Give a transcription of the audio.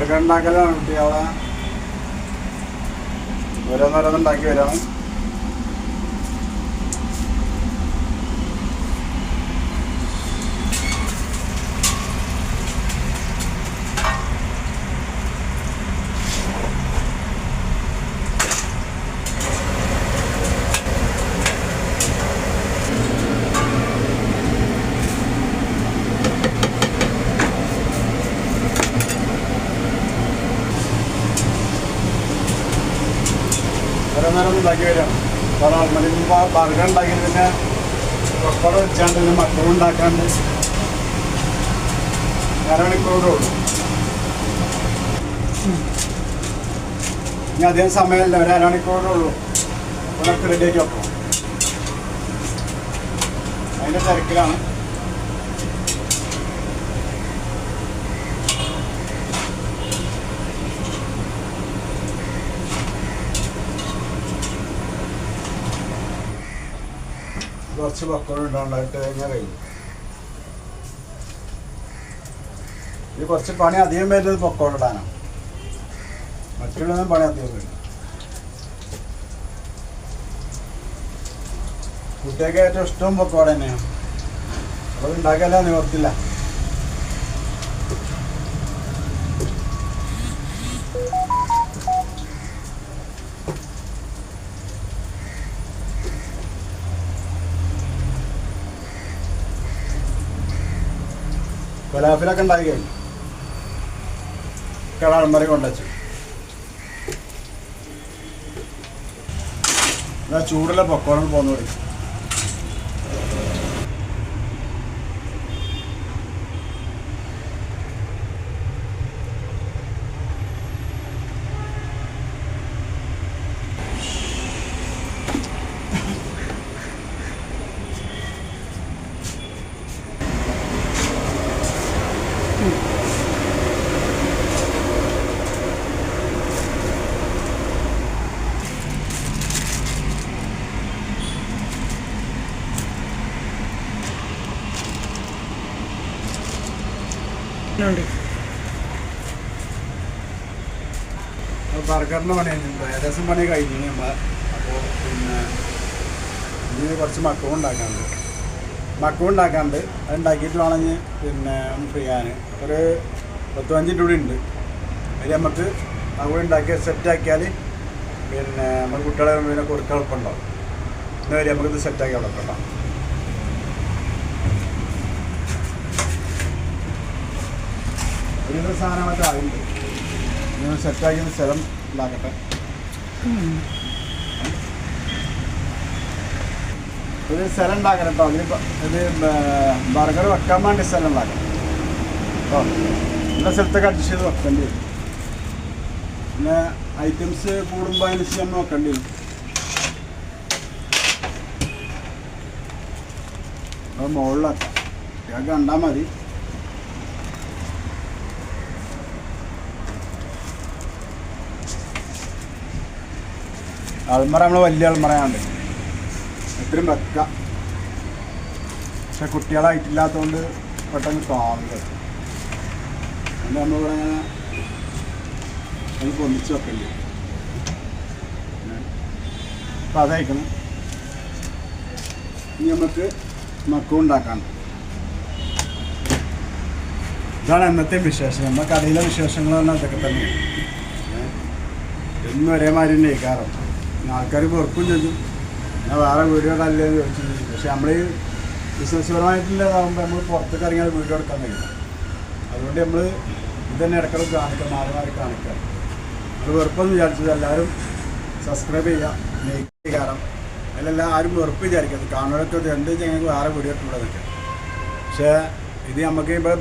Burger ഉണ്ടാക്കലാണ് കുട്ടികളെ ഓരോന്നോരോന്നുണ്ടാക്കി വരാം. ഓരോന്നോരം ഉണ്ടാക്കി വരാം. ബർഗർ ഉണ്ടാക്കി പിന്നെ പപ്പട വെച്ചാണ്ട് പിന്നെ മക്കളും ഉണ്ടാക്കാണ്ട് അരമണിക്കൂറേ ഉള്ളൂ. ഇനി അധികം സമയമല്ല, ഒരു അരമണിക്കൂറേ ഉള്ളൂ. ഇതൊക്കെ റെഡിയാക്കി വെക്കണം. അതിൻ്റെ തിരക്കിലാണ്. കുറച്ച് പക്കോട ഇടാണ്ടായിട്ട് കഴിഞ്ഞാൽ കഴിയും. ഇത് കുറച്ച് പണി അധികം വരുന്നത് പക്കോട ഇടാനാണ്. മറ്റുള്ളതൊന്നും പണി അധികം വരും. കുട്ടികൾക്ക് ഏറ്റവും ഇഷ്ടവും പക്കോട തന്നെയാണ്. അത് ഉണ്ടാക്കാനല്ല നിവർത്തില്ല. ഫലാഫിലൊക്കെ ഉണ്ടാക്കി കഴിഞ്ഞു. കടാൾമറി കൊണ്ടുവച്ചു. ചൂടുള്ള പക്കോട പോന്നു തുടങ്ങി. ബർഗറിന് പണി കഴിഞ്ഞിട്ടുണ്ട്. ഏകദേശം പണി കഴിഞ്ഞു നമ്മൾ. അപ്പോൾ പിന്നെ ഇനി കുറച്ച് മക്കവും ഉണ്ടാക്കാണ്ട് അതുണ്ടാക്കിയിട്ട് വേണമെങ്കിൽ പിന്നെ ഒന്ന് ഫ്രീ ചെയ്യാൻ ഒരു 10-15 മിനിറ്റ് കൂടി ഉണ്ട്. അതിൽ നമുക്ക് അതുകൂടി ഉണ്ടാക്കി സെറ്റാക്കിയാൽ പിന്നെ നമ്മൾ കുട്ടികളെ പിന്നെ കൊടുക്കാൻ എളുപ്പമുണ്ടാവും. ഇന്ന് വരെ നമുക്കിത് സെറ്റാക്കി എളുപ്പമുണ്ടാവും. ഒരു സാധനങ്ങളൊക്കെ ആയിട്ടുണ്ട്. ഇങ്ങനെ സെറ്റാക്കിയ സ്ഥലം ഉണ്ടാക്കട്ടെ. ഒരു സ്ഥലം ഉണ്ടാക്കണം കേട്ടോ. അതിന് ഇത് ബർഗർ വെക്കാൻ വേണ്ടി സ്ഥലം ഉണ്ടാക്കണം കേട്ടോ. എല്ലാ സ്ഥലത്തൊക്കെ അഡ്ജസ്റ്റ് ചെയ്ത് വെക്കേണ്ടി വരും. പിന്നെ ഐറ്റംസ് കൂടുമ്പോൾ അതിനനുസരിച്ച് നമ്മൾ വെക്കേണ്ടി വരും. അത് മുകളിലാക്കാം. ഇതൊക്കെ കണ്ടാൽ മതി. അൾമറ നമ്മൾ വലിയ അൾമറയാണ്ട് എത്രയും വെക്കാം. പക്ഷെ കുട്ടികളായിട്ടില്ലാത്തതുകൊണ്ട് പെട്ടെന്ന് കാണില്ല. അതുകൊണ്ട് നമ്മളിവിടെ അങ്ങനെ നമുക്ക് ഒന്നിച്ച് വെക്കേണ്ടി വരും. അപ്പം അതയക്കണം. ഇനി നമുക്ക് മക്കവും ഉണ്ടാക്കാണ്ട്. ഇതാണ് ഇന്നത്തെ വിശേഷം. നമ്മുടെ കടയിലെ വിശേഷങ്ങൾ പറഞ്ഞാൽ അതൊക്കെ തന്നെയാണ്. എന്നും ഒരേമാതിരി തന്നെ കേൾക്കാറും. ആൾക്കാർ വെറുപ്പും ചോദിച്ചു ഞാൻ വേറെ വീഡിയോ ഇടല്ലേന്ന് ചോദിച്ചു. പക്ഷെ നമ്മൾ ബിസിനസ് പരമായിട്ടുള്ളതാകുമ്പോൾ നമ്മൾ പുറത്തേക്ക് ഇറങ്ങിയാൽ വീഡിയോ എടുക്കാൻ കഴിയില്ല. അതുകൊണ്ട് നമ്മൾ ഇതന്നെ ഇടയ്ക്കിടയ്ക്ക് കാണിക്കാം, മാറി കാണിക്കാം. അത് വെറുപ്പെന്ന് വിചാരിച്ചത് എല്ലാവരും സബ്സ്ക്രൈബ് ചെയ്യുക, ലൈക്ക് ചെയ്യാറും അതിലെല്ലാം ആരും വെറുപ്പ് വിചാരിക്കുന്നത്. കാണുന്നവരൊക്കെ എന്ത് ഞങ്ങൾക്ക് വേറെ വീഡിയോ ഇട്ടുള്ളതൊക്കെ. പക്ഷേ ഇത് നമുക്ക് ഇപ്പോൾ